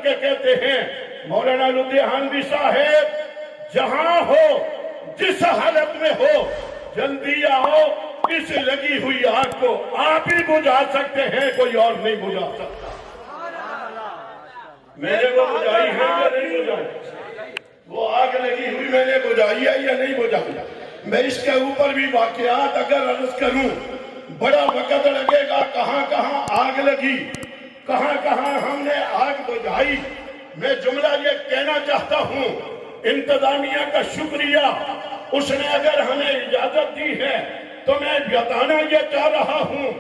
کے کہتے ہیں مولانا لدھیانوی صاحب جہاں ہو جس حالت میں ہو جلدی آؤ، اس لگی ہوئی آگ کو آپ ہی بجھا سکتے ہیں، کوئی اور نہیں بجھا سکتا۔ میں نے وہ بجھائی ہے یا نہیں بجھائی؟ وہ آگ لگی ہوئی میں نے بجھائی ہے یا نہیں بجھائی؟ میں اس کے اوپر بھی واقعات اگر عرض کروں بڑا وقت لگے گا، کہاں کہاں آگ لگی، کہاں کہاں ہم نے آگ بجھائی۔ میں جملہ یہ کہنا چاہتا ہوں، انتظامیہ کا شکریہ، اس نے اگر ہمیں اجازت دی ہے تو میں بتانا یہ چاہ رہا ہوں،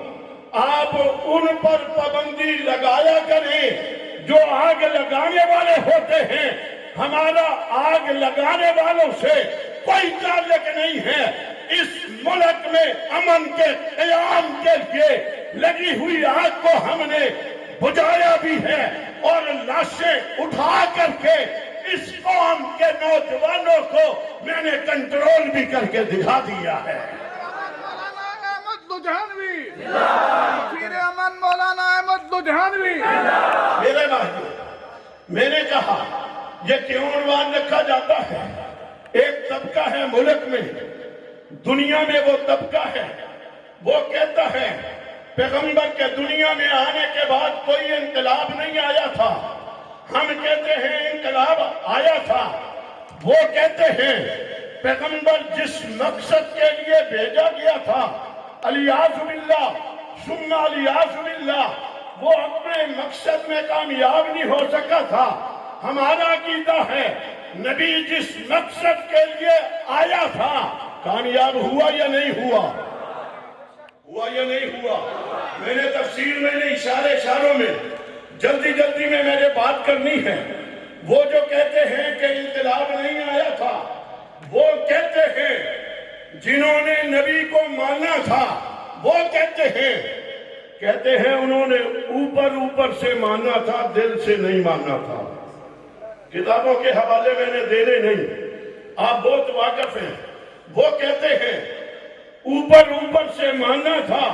آپ ان پر پابندی لگایا کریں جو آگ لگانے والے ہوتے ہیں۔ ہمارا آگ لگانے والوں سے کوئی تعلق نہیں ہے۔ اس ملک میں امن کے قیام کے لیے لگی ہوئی آگ کو ہم نے بجھایا بھی ہے، اور لاشیں اٹھا کر کے اس قوم کے نوجوانوں کو میں نے کنٹرول بھی کر کے دکھا دیا ہے۔ مولانا احمد لدھیانوی، وزیر امن مولانا احمد لدھیانوی۔ میرے بھائیو، میں نے کہا یہ کیوں عنوان رکھا جاتا ہے؟ ایک طبقہ ہے ملک میں، دنیا میں وہ طبقہ ہے، وہ کہتا ہے پیغمبر کے دنیا میں آنے کے بعد کوئی انقلاب نہیں آیا تھا، ہم کہتے ہیں انقلاب آیا تھا۔ وہ کہتے ہیں پیغمبر جس مقصد کے لیے بھیجا گیا تھا، الیاذ باللہ ثم الیاذ باللہ، وہ اپنے مقصد میں کامیاب نہیں ہو سکا تھا۔ ہمارا عقیدہ ہے نبی جس مقصد کے لیے آیا تھا کامیاب ہوا یا نہیں ہوا؟ ہوا یا نہیں ہوا؟ میں نے تفسیر میں نے اشاروں میں جلدی میں میرے بات کرنی ہے۔ وہ جو کہتے ہیں کہ انقلاب نہیں آیا تھا، وہ کہتے ہیں جنہوں نے نبی کو مانا تھا، وہ کہتے ہیں انہوں نے اوپر سے مانا تھا، دل سے نہیں مانا تھا۔ کتابوں کے حوالے میں نے دینے نہیں، آپ بہت واقف ہیں۔ وہ کہتے ہیں اوپر سے ماننا تھا۔